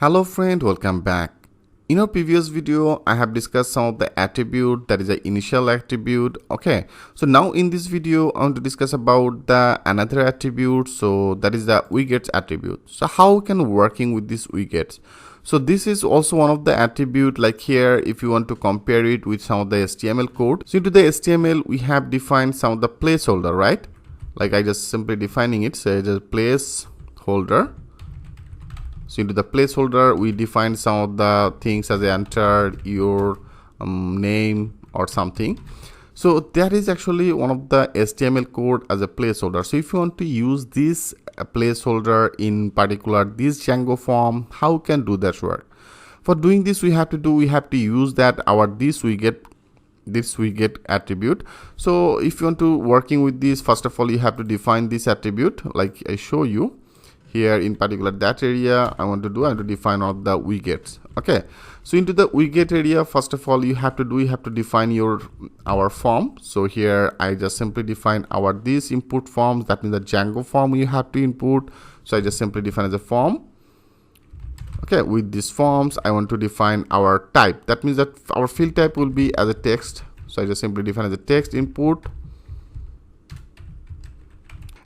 Hello friend, welcome back. In our previous video, I have discussed some of the attribute, that is the initial attribute. Okay, so now in this video, I want to discuss about the another attribute. So that is the widgets attribute. So how can working with these widgets? So this is also one of the attribute, like here, if you want to compare it with some of the HTML code. So into the HTML, we have defined some of the placeholder, right? Like I just simply defining it, so just placeholder. So into the placeholder, we define some of the things as enter your name or something. So that is actually one of the HTML code as a placeholder. So if you want to use this placeholder in particular, this Django form, how can do that work? For doing this, we have to use that this widget attribute. So if you want to working with this, first of all, you have to define this attribute like I show you. Here in particular that area I want to define all the widgets. Okay, so into the widget area, first of all you have to define our form. So here I just simply define this input forms, that means the Django form you have to input. So I just simply define as a form. Okay, with these forms I want to define our type, that means that our field type will be as a text. So I just simply define as a text input.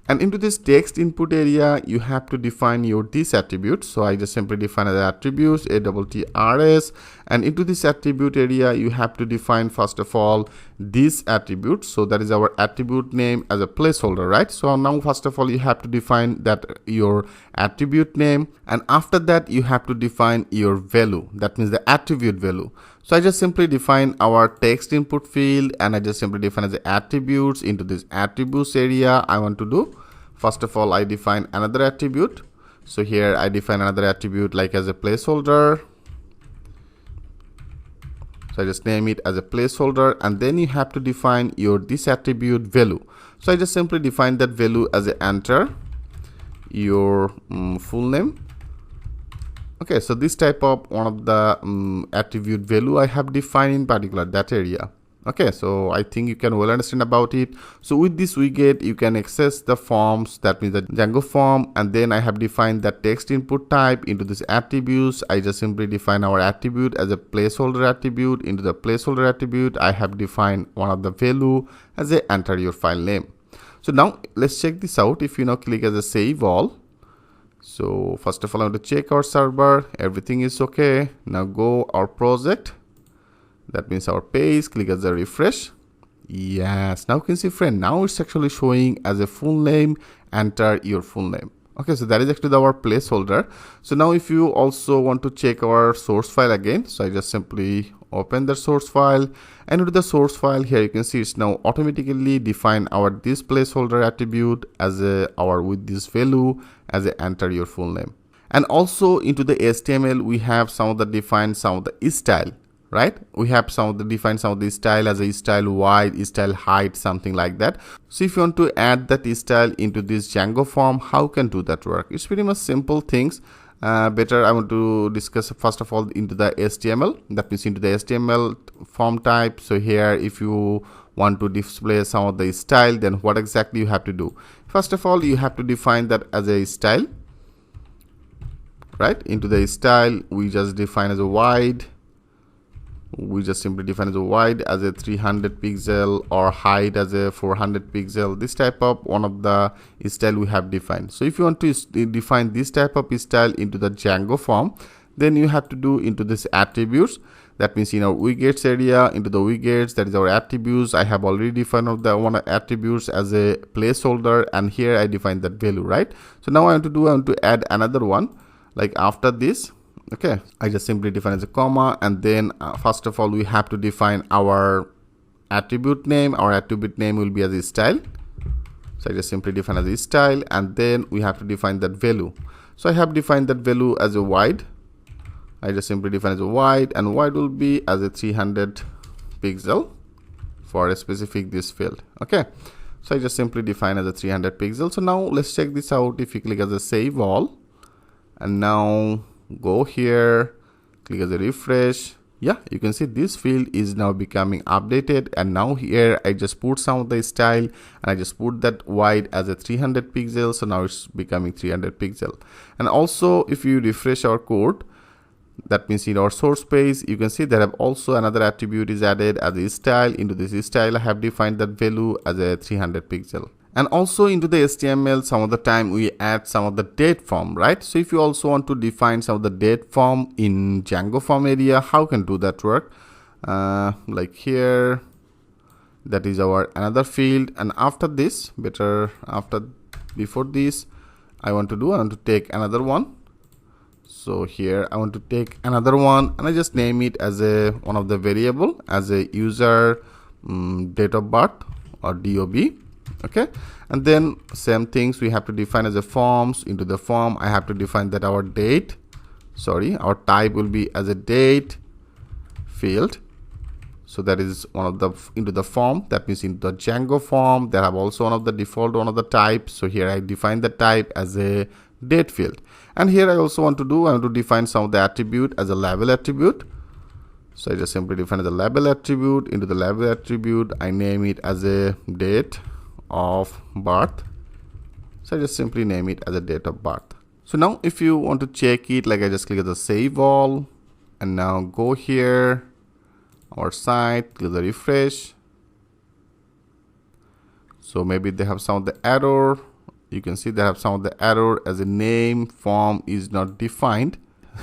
And into this text input area, you have to define this attribute. So I just simply define as attributes, ATTRS. And into this attribute area, you have to define first of all this attribute. So that is our attribute name as a placeholder, right? So now first of all, you have to define that your attribute name. And after that, you have to define your value. That means the attribute value. So I just simply define our text input field, and I just simply define as the attributes. Into this attributes area, I want to do, first of all, I define another attribute. So here I define another attribute like as a placeholder. So I just name it as a placeholder, and then you have to define this attribute value. So I just simply define that value as a enter your full name. Okay, so this type of one of the attribute value I have defined in particular that area. Okay, so I think you can well understand about it. So with this widget, you can access the forms, that means the Django form, and then I have defined the text input type. Into this attributes, I just simply define our attribute as a placeholder attribute. Into the placeholder attribute, I have defined one of the value as a enter your file name. So now let's check this out. If you now click as a save all. So first of all, I want to check our server, everything is okay. Now go our project, that means our page, click as a refresh. Yes, now you can see friend, now it's actually showing as a full name, enter your full name. Okay, so that is actually our placeholder. So now if you also want to check our source file again, so I just simply open the source file, and into the source file here you can see it's now automatically define this placeholder attribute as with this value as a enter your full name. And also into the HTML we have defined some of the style, right? We have defined some of the style as a style wide, style height, something like that. So if you want to add that style into this Django form, how can do that work? It's pretty much simple things. Better I want to discuss first of all into the HTML, that means into the HTML form type. So here if you want to display some of the style, then what exactly you have to do? First of all, you have to define that as a style, right? Into the style, we just define as a wide. We just simply define as a wide as a 300 pixel or height as a 400 pixel. This type of one of the style we have defined. So if you want to define this type of style into the Django form, then you have to do into this attributes. That means in our widgets area, into the widgets, that is our attributes. I have already defined one attributes as a placeholder, and here I define that value, right? So now I want to add another one like after this. Okay, I just simply define as a comma, and then first of all we have to define our attribute name. Our attribute name will be as a style. So I just simply define as a style, and then we have to define that value. So I have defined that value as a wide. I just simply define as a wide, and wide will be as a 300 pixel for a specific this field. Okay, so I just simply define as a 300 pixel. So now let's check this out. If you click as a save all, and now go here, click as a refresh. Yeah, you can see this field is now becoming updated, and now here I just put some of the style, and I just put that wide as a 300 pixels. So now it's becoming 300 pixel. And also if you refresh our code, That means in our source page, you can see that I have also another attribute is added as a style. Into this style, I have defined that value as a 300 pixel. And also into the HTML, some of the time we add some of the date form, right? So if you also want to define some of the date form in Django form area, how can do that work? Like here, that is our another field. And after this, before this, I want to take another one. So here I want to take another one, and I just name it as a one of the variable as a user date of birth or DOB. Okay, and then same things we have to define as a forms. Into the form, I have to define that our type will be as a date field. So that is one of the into the form. That means in the Django form, they have also one of the types. So here I define the type as a date field. And here I also want to define some of the attribute as a label attribute. So I just simply define the label attribute. Into the label attribute, I name it as a date of birth. So I just simply name it as a date of birth. So now if you want to check it, like I just click on the save all, and now go here, our site, click the refresh. So maybe they have some of the error. You can see they have some of the error as a name form is not defined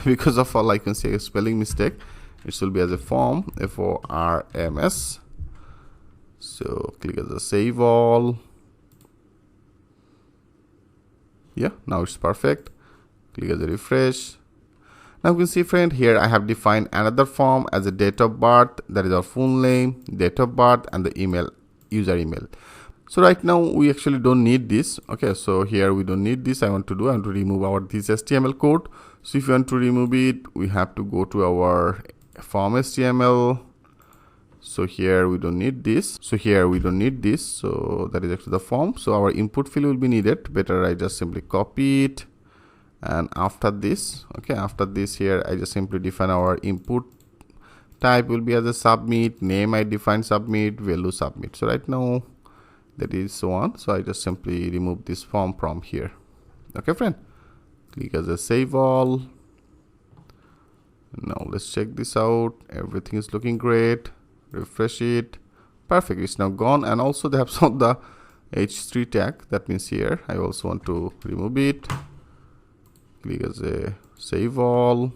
because of all I can say a spelling mistake. It should be as a form, FORMS. So click as a save all. Yeah, now it's perfect. Click as a refresh. Now you can see, friend, here I have defined another form as a date of birth. That is our full name, date of birth, and the email, user email. So right now we actually don't need this. Okay, so here we don't need this. I want to remove this HTML code. So if you want to remove it, we have to go to our form HTML. So here we don't need this. So that is actually the form. So our input field will be needed. Better I just simply copy it. And after this, here I just simply define our input type will be as a submit, name I define submit, value submit. So right now that is so on. So I just simply remove this form from here. Okay, friend. Click as a save all. Now let's check this out. Everything is looking great. Refresh it. Perfect. It's now gone. And also they have some of the H3 tag. That means here I also want to remove it. Click as a save all.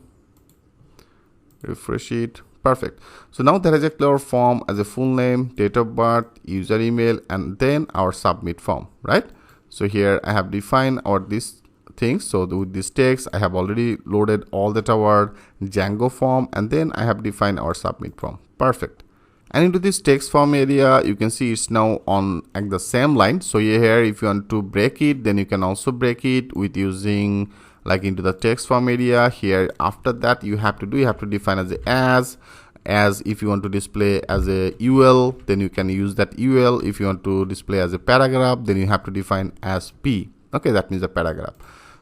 Refresh it. Perfect. So now there is a clear form as a full name, date of birth, user email, and then our submit form, right? So here I have defined these things. So with this text, I have already loaded all that our Django form, and then I have defined our submit form. Perfect. And into this text form area, you can see it's now on like the same line. So here, if you want to break it, then you can also break it with using like into the text form area. Here after that you have to define as if you want to display as a UL, then you can use that UL. If you want to display as a paragraph, then you have to define as P. Okay, that means a paragraph.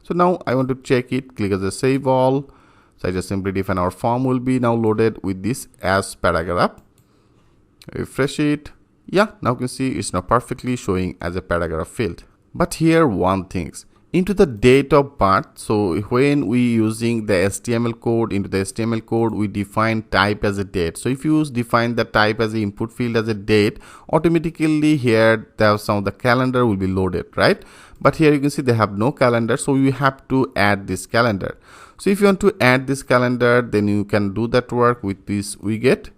So now I want to check it. Click as a save all. So I just simply define our form will be now loaded with this as paragraph. Refresh it. Yeah, now you can see it's now perfectly showing as a paragraph field. But here one thing. Into the date of birth, so when we using the HTML code, into the HTML code we define type as a date. So if you define the type as the input field as a date, automatically here there some of the calendar will be loaded, right? But here you can see they have no calendar, so you have to add this calendar. So if you want to add this calendar, then you can do that work with this widget.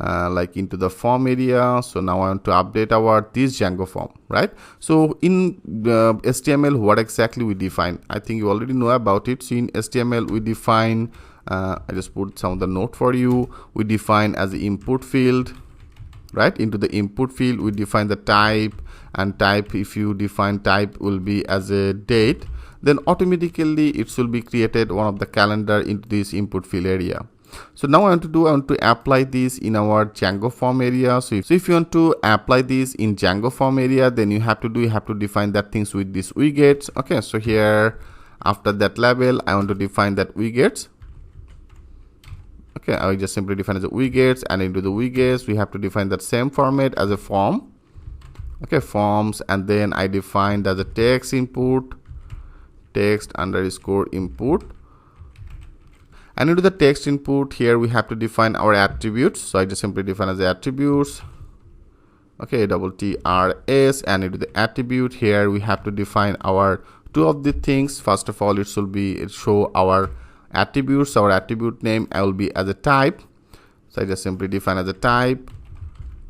Like into the form area. So now I want to update this Django form, right? So in HTML, what exactly we define? I think you already know about it. So in HTML, we define, I just put some of the note for you. We define as the input field, right? Into the input field, we define the type, and type, if you define type will be as a date, then automatically it will be created one of the calendar into this input field area. So now I want to apply this in our Django form area. So if you want to apply this in Django form area, then you have to define that things with this widgets. Okay, so here after that label, I want to define that widgets. Okay, I will just simply define as a widgets, and into the widgets we have to define that same format as a form. Okay, forms, and then I defined as a text input, text underscore input. And into the text input, here we have to define our attributes. So I just simply define as attributes. Okay, double TRS, and into the attribute, here we have to define our two of the things. First of all, it show our attributes. Our attribute name will be as a type. So I just simply define as a type,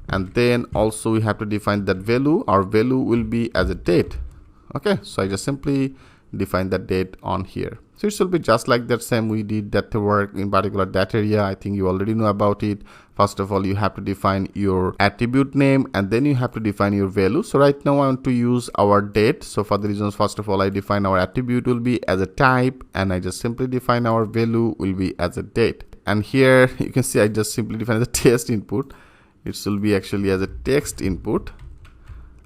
and then also we have to define that value. Our value will be as a date. Okay, so I just simply define the date on here. So it should be just like that same we did that work in particular that area. I think you already know about it. First of all, you have to define your attribute name, and then you have to define your value. So right now I want to use our date. So for the reasons, first of all, I define our attribute will be as a type, and I just simply define our value will be as a date. And here you can see I just simply define the text input. It should be actually as a text input.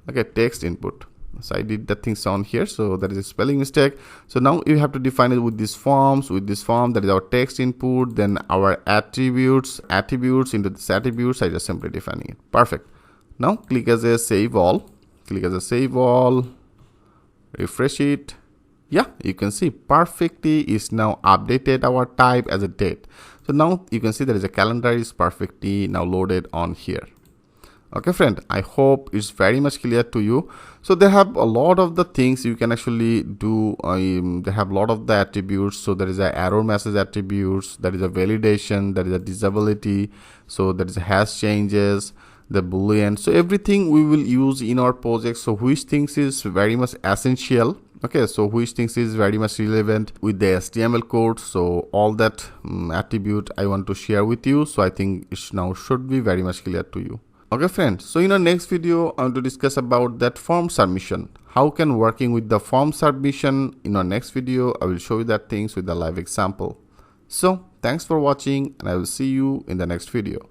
Okay, text input. So I did the things on here, so that is a spelling mistake. So now you have to define it with these forms. With this form, that is our text input, then our attributes into this attributes. I just simply defining it. Perfect. Now click as a save all. Click as a save all. Refresh it. Yeah, you can see perfectly is now updated our type as a date. So now you can see there is a calendar is perfectly now loaded on here. Okay friend, I hope it's very much clear to you. So they have a lot of the things you can actually do. They have a lot of the attributes. So there is a error message attributes, there is a validation, there is a disability, so there is a hash changes, the boolean. So everything we will use in our project. So which things is very much essential. Okay, so which things is very much relevant with the HTML code. So all that attribute I want to share with you. So I think it now should be very much clear to you. Okay friends, so in our next video, I want to discuss about that form submission. How can working with the form submission. In our next video, I will show you that things with a live example. So thanks for watching, and I will see you in the next video.